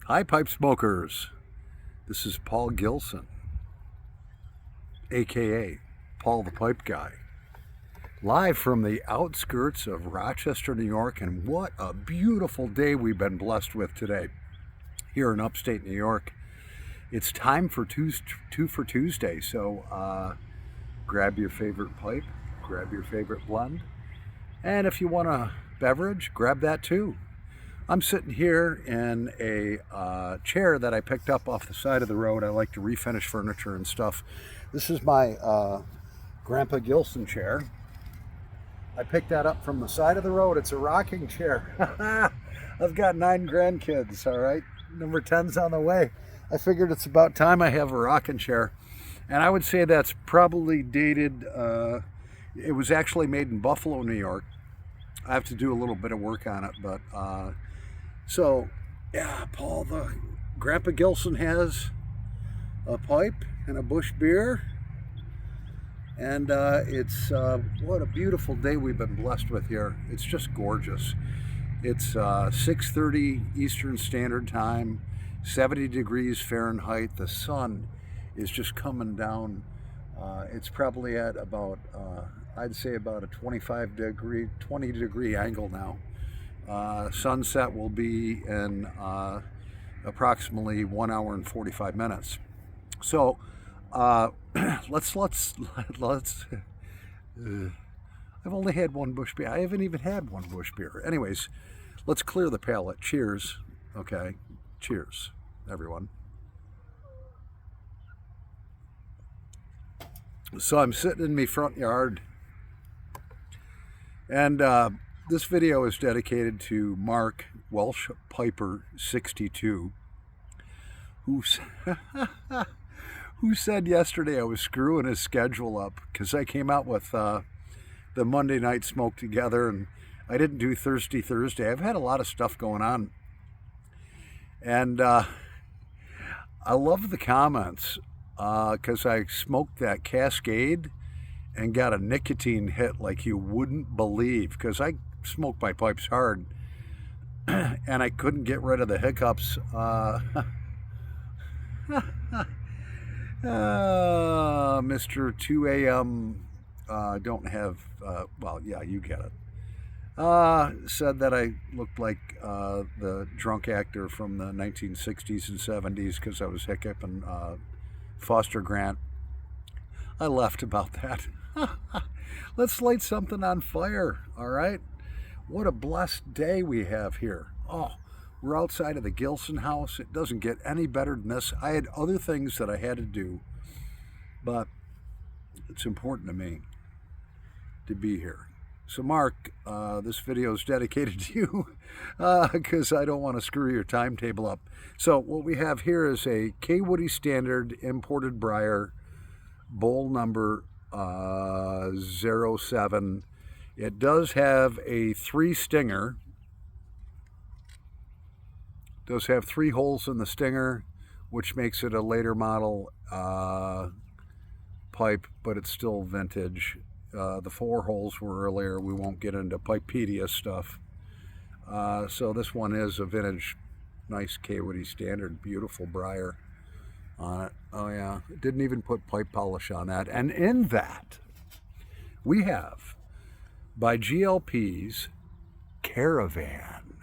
Hi, pipe smokers. This is Paul Gilson, aka Paul the Pipe Guy, live from the outskirts of Rochester, New York. And what a beautiful day we've been blessed with today here in upstate New York. It's time for Two for Tuesday, so grab your favorite pipe, grab your favorite blend, and if you want a beverage, grab that too. I'm sitting here in a chair that I picked up off the side of the road. I like to refinish furniture and stuff. This is my Grandpa Gilson chair. I picked that up from the side of the road. It's a rocking chair. I've got 9 grandkids, all right? Number 10's on the way. I figured it's about time I have a rocking chair. And I would say that's probably dated, it was actually made in Buffalo, New York. I have to do a little bit of work on it, but so, yeah, Paul, the Grandpa Gilson has a pipe and a Busch beer, and it's what a beautiful day we've been blessed with here. It's just gorgeous. It's 6:30 Eastern Standard Time, 70 degrees Fahrenheit. The sun is just coming down. It's probably at about, I'd say about a 20 degree angle now. Sunset will be in approximately 1 hour and 45 minutes. So let's I've only had one Busch beer. I haven't even had one Busch beer. Anyways, let's clear the palate. Cheers. Okay, cheers, everyone. So I'm sitting in my front yard, and this video is dedicated to Mark Welsh Piper 62, who said yesterday I was screwing his schedule up because I came out with the Monday Night Smoke Together, and I didn't do Thirsty Thursday. I've had a lot of stuff going on, and I love the comments because I smoked that Cascade and got a nicotine hit like you wouldn't believe, because I smoke my pipes hard and I couldn't get rid of the hiccups. Mr. 2 a.m. Don't have, well, yeah, you get it. Said that I looked like the drunk actor from the 1960s and 70s because I was hiccuping Foster Grant. I laughed about that. Let's light something on fire, all right? What a blessed day we have here. Oh, we're outside of the Gilson house. It doesn't get any better than this. I had other things that I had to do, but it's important to me to be here. So Mark, this video is dedicated to you because I don't want to screw your timetable up. So what we have here is a K. Woody Standard imported briar, bowl number 07. It does have a 3 stinger. It does have 3 holes in the stinger, which makes it a later model pipe, but it's still vintage. The 4 holes were earlier. We won't get into Pipepedia stuff. So this one is a vintage, nice K. Woody Standard, beautiful briar on it. Oh yeah, didn't even put pipe polish on that. And in that, we have, by GLP's, Caravan.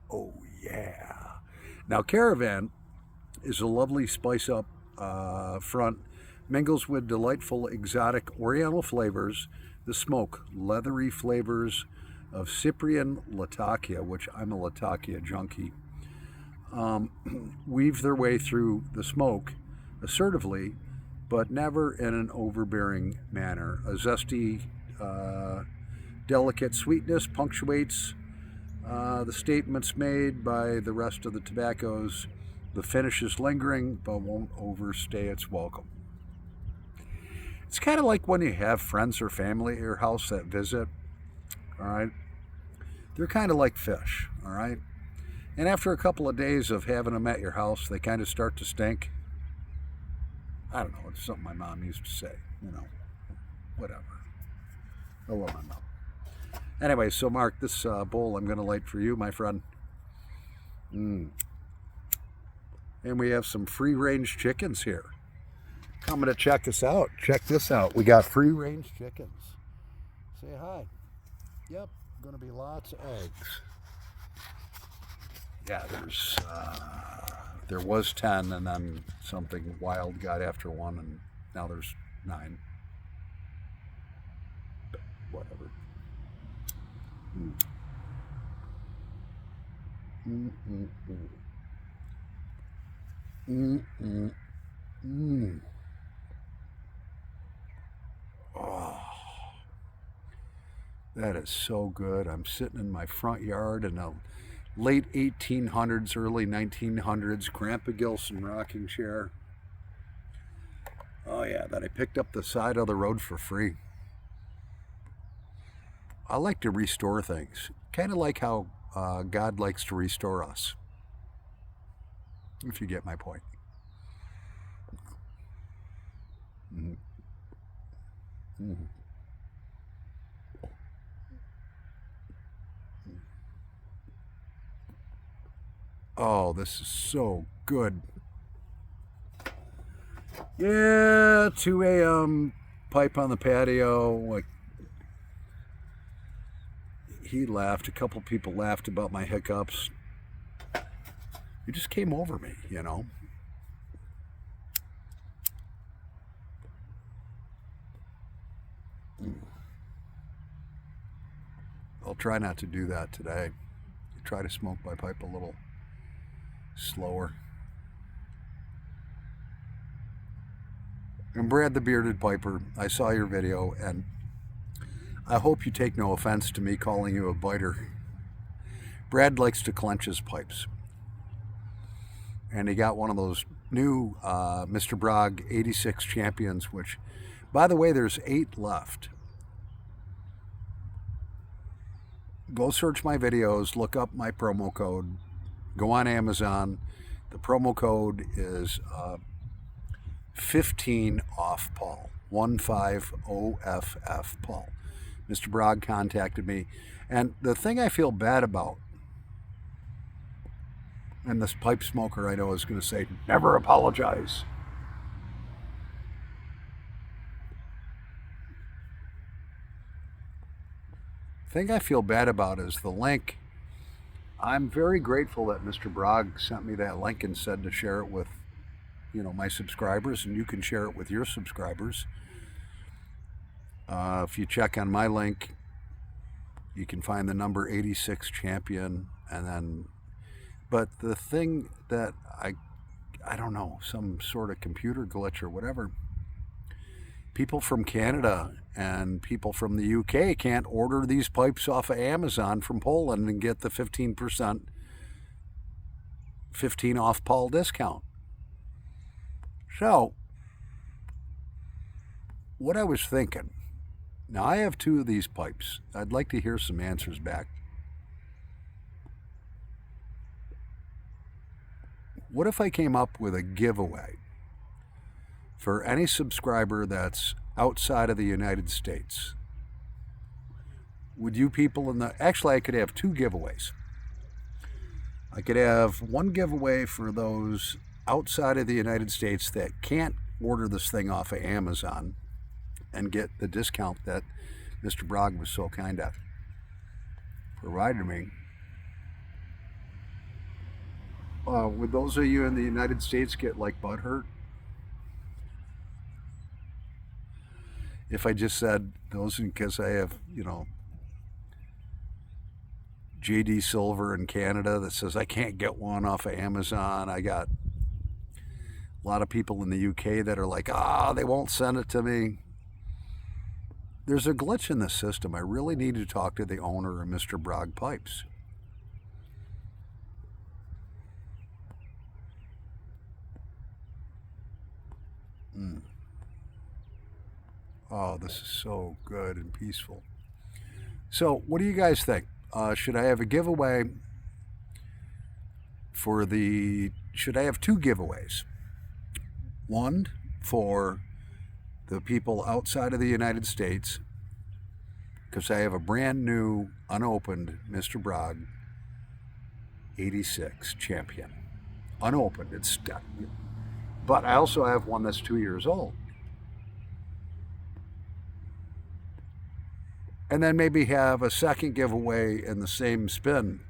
Oh yeah. Now Caravan is a lovely spice up front, mingles with delightful exotic oriental flavors. The smoke, leathery flavors of Cyprian Latakia, which I'm a Latakia junkie, weave their way through the smoke assertively, but never in an overbearing manner. A zesty, delicate sweetness punctuates the statements made by the rest of the tobaccos. The finish is lingering, but won't overstay its welcome. It's kind of like when you have friends or family at your house that visit, all right? They're kind of like fish, all right? And after a couple of days of having them at your house, they kind of start to stink. I don't know, it's something my mom used to say, you know, whatever. I love my mom. Anyway, so Mark, this bowl I'm going to light for you, my friend. And we have some free-range chickens here. Coming to check us out. Check this out. We got free-range chickens. Say hi. Yep, gonna be lots of eggs. Yeah, there was 10, and then something wild got after one, and now there's 9. But whatever. Oh, that is so good. I'm sitting in my front yard in a late 1800s, early 1900s Grandpa Gilson rocking chair. Oh yeah, that I picked up the side of the road for free. I like to restore things, kind of like how God likes to restore us, if you get my point. Mm-hmm. Mm-hmm. Oh, this is so good. Yeah, 2 a.m. pipe on the patio. Like, he laughed. A couple people laughed about my hiccups. It just came over me, you know. I'll try not to do that today. Try to smoke my pipe a little slower. And Brad the Bearded Piper, I saw your video, and I hope you take no offense to me calling you a biter. Brad likes to clench his pipes. And he got one of those new Mr. Bragg 86 Champions, which, by the way, there's 8 left. Go search my videos, look up my promo code, go on Amazon. The promo code is 15 off Paul, 150FF Paul. Mr. Bragg contacted me, and the thing I feel bad about, and this pipe smoker I know is going to say, never apologize. The thing I feel bad about is the link. I'm very grateful that Mr. Bragg sent me that link and said to share it with, my subscribers, and you can share it with your subscribers. If you check on my link, you can find the number 86 Champion, and then, but the thing that I don't know, some sort of computer glitch or whatever, people from Canada and people from the UK can't order these pipes off of Amazon from Poland and get the 15% 15 off Paul discount. So, what I was thinking, now I have 2 of these pipes. I'd like to hear some answers back. What if I came up with a giveaway for any subscriber that's outside of the United States? Would you people actually I could have 2 giveaways. I could have one giveaway for those outside of the United States that can't order this thing off of Amazon and get the discount that Mr. Bragg was so kind of provided me. Would those of you in the United States get like butthurt if I just said those, because I have, JD Silver in Canada that says I can't get one off of Amazon. I got a lot of people in the UK that are like, they won't send it to me. There's a glitch in the system. I really need to talk to the owner of Mr. Bragg Pipes. Oh, this is so good and peaceful. So, what do you guys think? Should I have a giveaway should I have 2 giveaways? One for the people outside of the United States, because I have a brand new, unopened Mr. Bragg 86 Champion. unopened. But I also have one that's 2 years old. And then maybe have a second giveaway in the same spin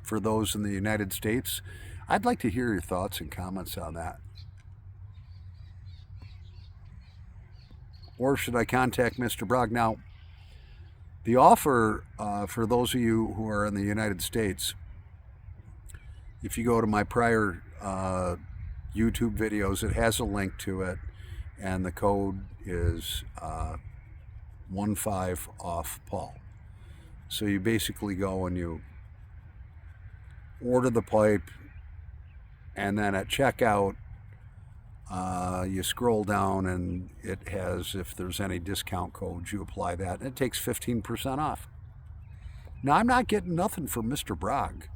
for those in the United States. I'd like to hear your thoughts and comments on that. Or should I contact Mr. Bragg? Now, the offer for those of you who are in the United States, if you go to my prior YouTube videos, it has a link to it, and the code is 15 off Paul. So you basically go and you order the pipe, and then at checkout you scroll down and it has, if there's any discount codes, you apply that and it takes 15% off. Now, I'm not getting nothing from Mr. Bragg.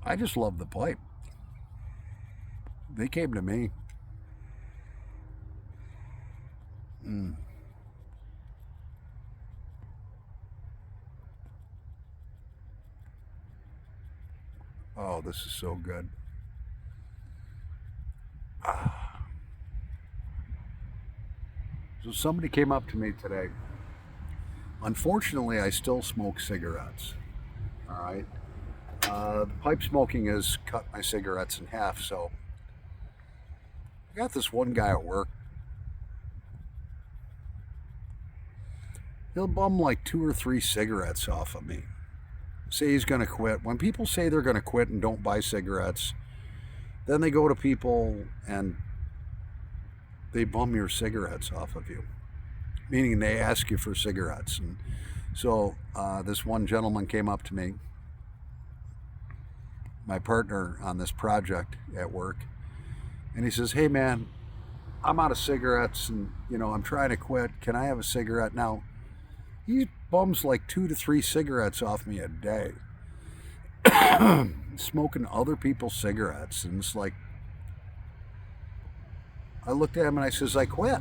I just love the pipe. They came to me. Oh, this is so good. So somebody came up to me today. Unfortunately, I still smoke cigarettes. All right. Pipe smoking has cut my cigarettes in half, so I got this one guy at work. He'll bum like 2 or 3 cigarettes off of me. Say he's going to quit. When people say they're going to quit and don't buy cigarettes, then they go to people and they bum your cigarettes off of you, meaning they ask you for cigarettes. And so this one gentleman came up to me, my partner on this project at work, and he says, "Hey man, I'm out of cigarettes and I'm trying to quit. Can I have a cigarette?" Now, he bums like 2 to 3 cigarettes off me a day, smoking other people's cigarettes. And it's like, I looked at him and I says, "I quit."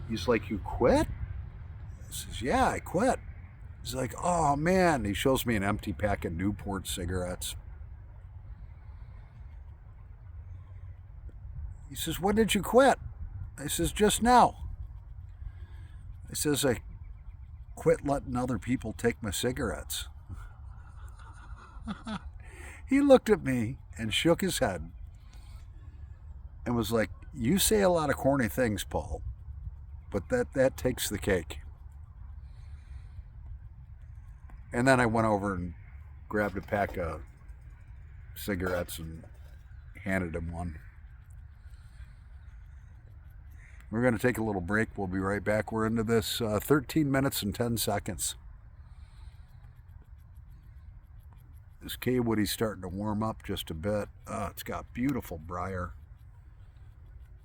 He's like, "You quit?" I says, "Yeah, I quit." He's like, "Oh man." He shows me an empty pack of Newport cigarettes. He says, "When did you quit?" I says, "Just now." I says, "I quit letting other people take my cigarettes." He looked at me and shook his head and was like, "You say a lot of corny things, Paul, but that takes the cake." And then I went over and grabbed a pack of cigarettes and handed him one. We're going to take a little break. We'll be right back. We're into this 13 minutes and 10 seconds. This K Woody's starting to warm up just a bit. It's got beautiful briar.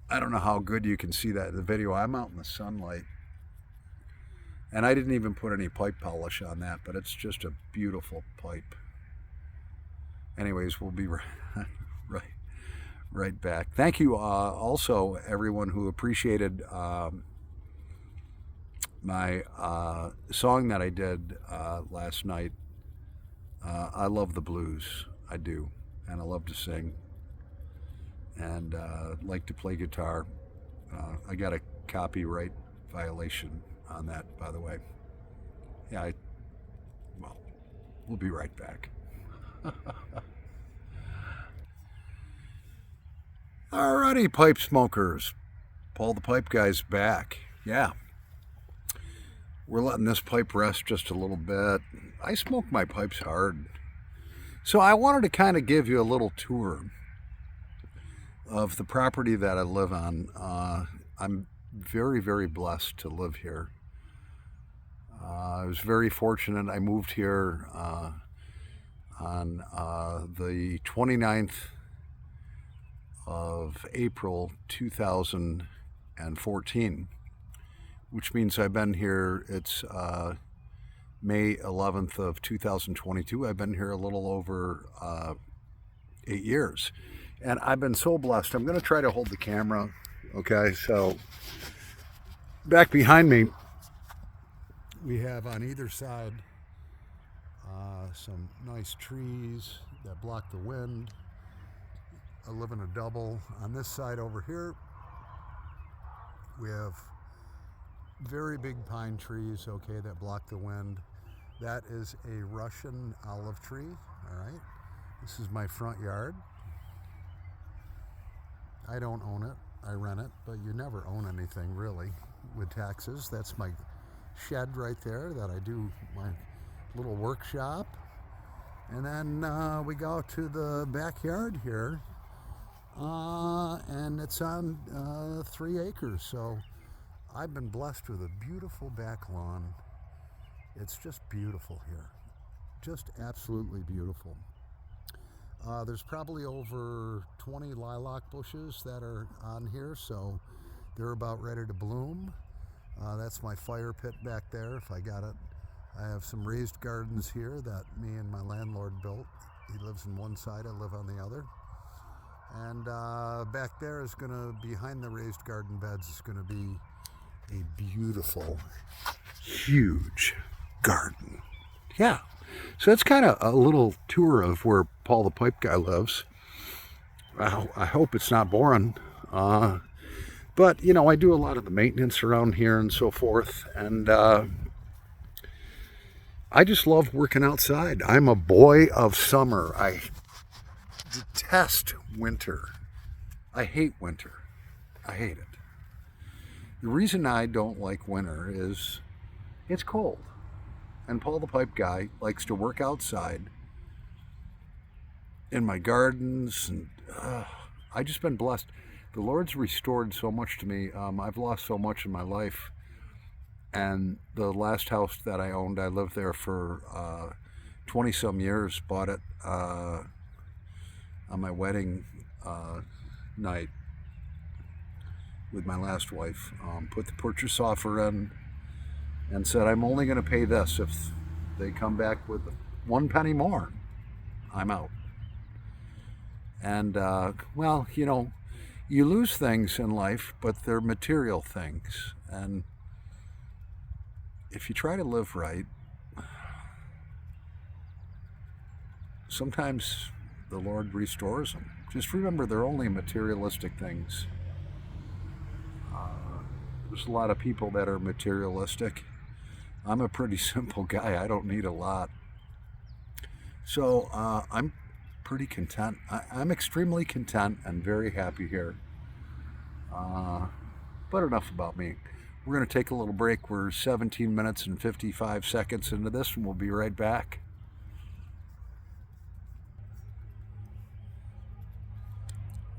I don't know how good you can see that in the video. I'm out in the sunlight. And I didn't even put any pipe polish on that, but it's just a beautiful pipe. Anyways, we'll be right back. Thank you also, everyone who appreciated my song that I did last night. I love the blues. I do. And I love to sing. And like to play guitar. I got a copyright violation on that, by the way. Yeah, well, we'll be right back. Alrighty, pipe smokers. Paul the Pipe Guy's back. Yeah. We're letting this pipe rest just a little bit. I smoke my pipes hard. So I wanted to kind of give you a little tour of the property that I live on. I'm very, very blessed to live here. I was very fortunate. I moved here on the 29th of April 2014, which means I've been here, it's May 11th of 2022. I've been here a little over 8 years. And I've been so blessed. I'm going to try to hold the camera. Okay, so back behind me, we have on either side Some nice trees that block the wind. I live in a double. On this side over here, we have very big pine trees, okay, that block the wind. That is a Russian olive tree, all right? This is my front yard. I don't own it, I rent it, but you never own anything really with taxes. That's my shed right there that I do my little workshop. And then we go to the backyard here, and it's on 3 acres. So I've been blessed with a beautiful back lawn. It's just beautiful here, just absolutely beautiful. There's probably over 20 lilac bushes that are on here, so they're about ready to bloom. That's my fire pit back there, if I got it. I have some raised gardens here that me and my landlord built. He lives on one side, I live on the other. And back there is gonna, behind the raised garden beds, is gonna be a beautiful, huge garden. Yeah, so that's kind of a little tour of where Paul the Pipe Guy lives. I hope it's not boring. But, you know, I do a lot of the maintenance around here and so forth. And I just love working outside. I'm a boy of summer. I detest winter. I hate winter. I hate it. The reason I don't like winter is it's cold. And Paul the Pipe Guy likes to work outside in my gardens. And I've just been blessed. The Lord's restored so much to me. I've lost so much in my life. And the last house that I owned, I lived there for 20-some years, bought it on my wedding night with my last wife. Put the purchase offer in and said, I'm only going to pay this. If they come back with 1 penny more, I'm out. And, well, you know, you lose things in life, but they're material things. And if you try to live right, sometimes the Lord restores them. Just remember, they're only materialistic things. There's a lot of people that are materialistic. I'm a pretty simple guy. I don't need a lot. So I'm pretty content. I'm extremely content and very happy here. But enough about me. We're going to take a little break. We're 17 minutes and 55 seconds into this, and we'll be right back.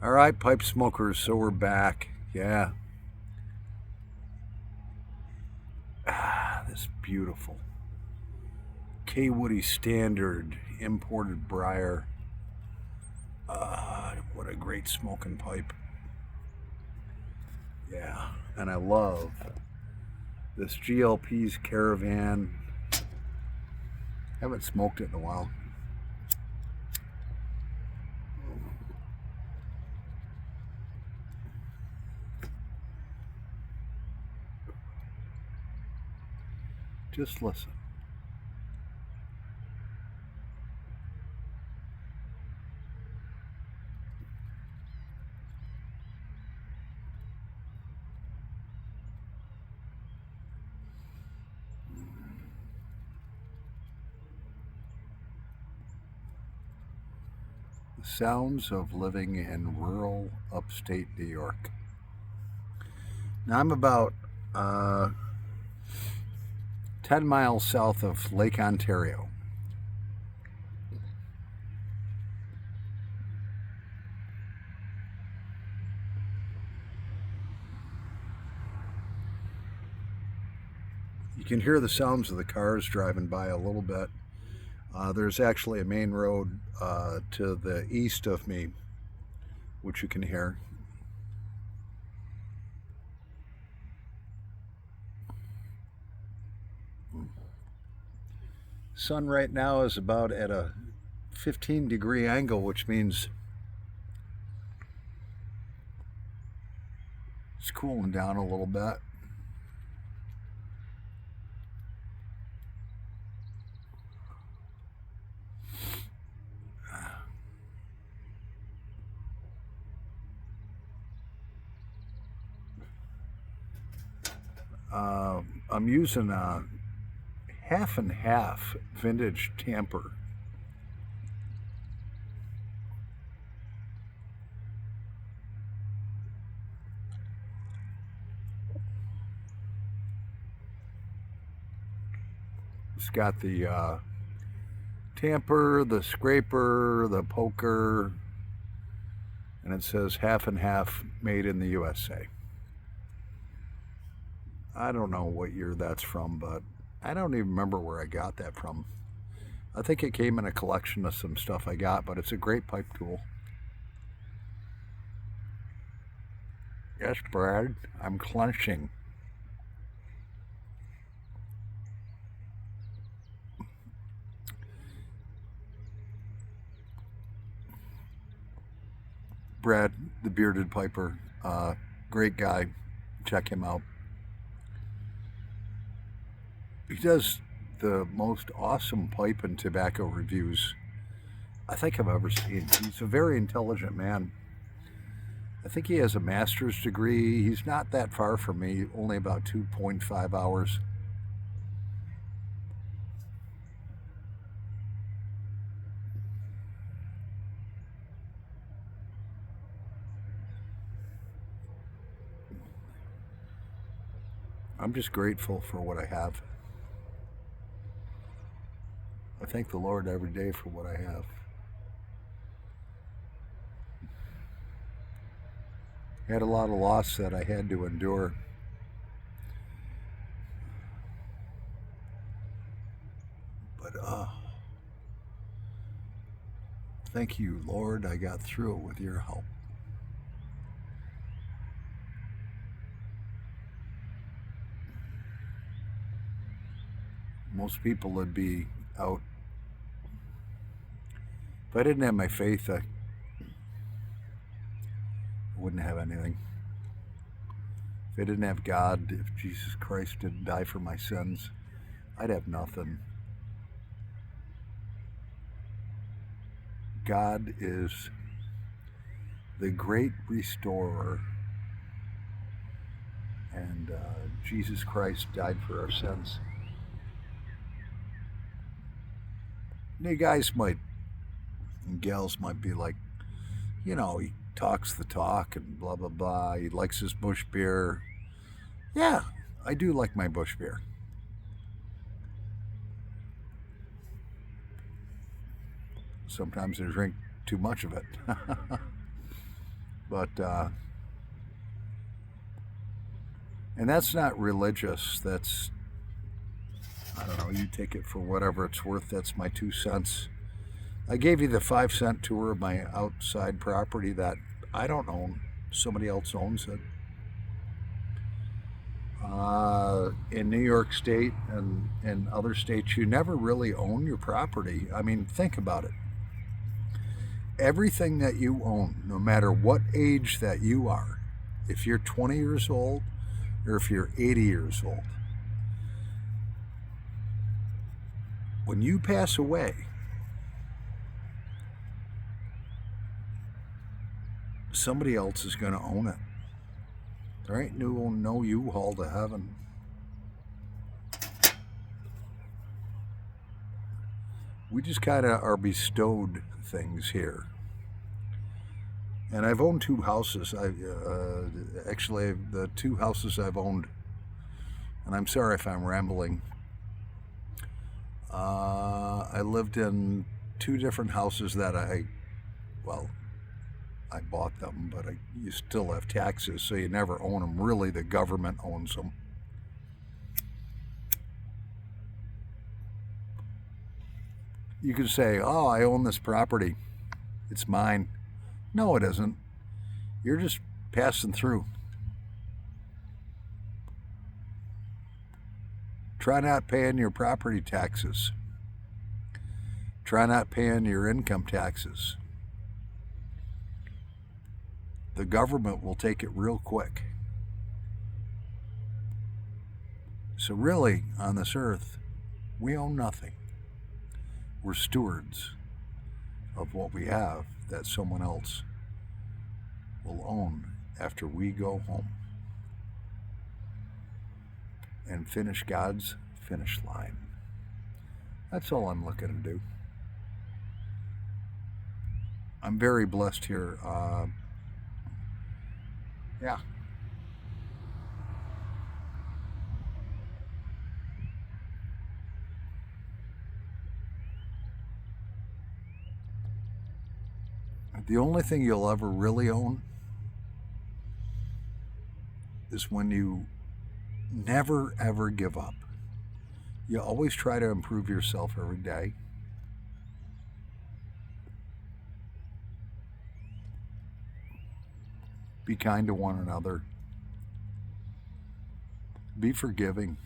All right, pipe smokers, so we're back. Yeah. This beautiful K. Woody Standard imported briar. What a great smoking pipe. Yeah, and I love this GLP's Caravan. Haven't smoked it in a while. Just listen. The sounds of living in rural upstate New York. Now I'm about 10 miles south of Lake Ontario. You can hear the sounds of the cars driving by a little bit. There's actually a main road to the east of me, which you can hear. Sun right now is about at a 15-degree angle, which means it's cooling down a little bit. I'm using a half and half vintage tamper. It's got the tamper, the scraper, the poker, and it says half and half made in the USA. I don't know what year that's from, but I don't even remember where I got that from. I think it came in a collection of some stuff I got, but it's a great pipe tool. Yes, Brad, I'm clenching. Brad, the bearded piper, great guy. Check him out. He does the most awesome pipe and tobacco reviews I think I've ever seen. He's a very intelligent man. I think he has a master's degree. He's not that far from me, only about 2.5 hours. I'm just grateful for what I have. I thank the Lord every day for what I have. I had a lot of loss that I had to endure. But thank you, Lord, I got through it with your help. Most people would be out. If I didn't have my faith, I wouldn't have anything. If I didn't have God, if Jesus Christ didn't die for my sins, I'd have nothing. God is the great restorer, and Jesus Christ died for our sins. And you guys might, and gals might be like, he talks the talk and blah, blah, blah. He likes his bush beer. Yeah, I do like my bush beer. Sometimes I drink too much of it. But, and that's not religious. That's, I don't know, you take it for whatever it's worth. That's my 2 cents. I gave you the 5-cent tour of my outside property that I don't own. Somebody else owns it. In New York State and in other states, you never really own your property. I mean, think about it. Everything that you own, no matter what age that you are, if you're 20 years old or if you're 80 years old, when you pass away, somebody else is going to own it. There ain't no U-Haul to heaven. We just kind of are bestowed things here. And I've owned 2 houses. Actually, the 2 houses I've owned, and I'm sorry if I'm rambling, I lived in 2 different houses that I bought them, but you still have taxes, so you never own them. Really, the government owns them. You could say, oh, I own this property. It's mine. No, it isn't. You're just passing through. Try not paying your property taxes. Try not paying your income taxes. The government will take it real quick. So really, on this earth, we own nothing. We're stewards of what we have that someone else will own after we go home. and finish God's finish line. That's all I'm looking to do. I'm very blessed here. Yeah. The only thing you'll ever really own is when you never ever give up. You always try to improve yourself every day. Be kind to one another. Be forgiving.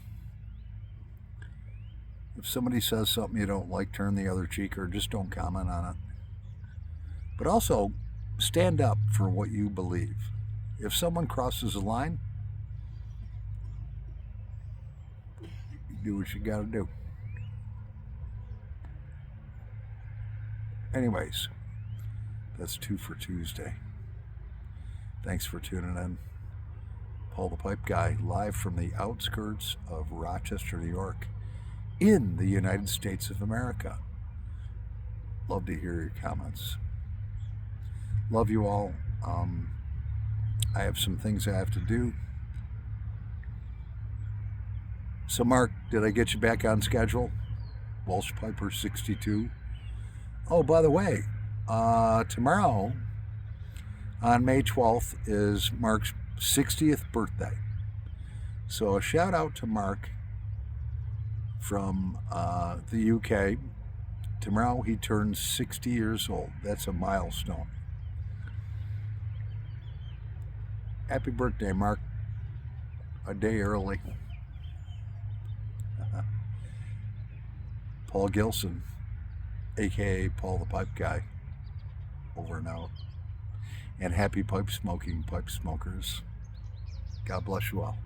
If somebody says something you don't like, turn the other cheek or just don't comment on it. But also, stand up for what you believe. If someone crosses a line, you do what you got to do. Anyways, that's 2 for Tuesday. Thanks for tuning in. Paul the Pipe Guy, live from the outskirts of Rochester, New York, in the United States of America. Love to hear your comments. Love you all. I have some things I have to do. So, Mark, did I get you back on schedule? Walsh Piper 62. Oh, by the way, tomorrow on May 12th is Mark's 60th birthday. So a shout out to Mark from the UK. Tomorrow he turns 60 years old. That's a milestone. Happy birthday, Mark. A day early. Paul Gilson, aka Paul the Pipe Guy, over and out. And happy pipe smoking, pipe smokers. God bless you all.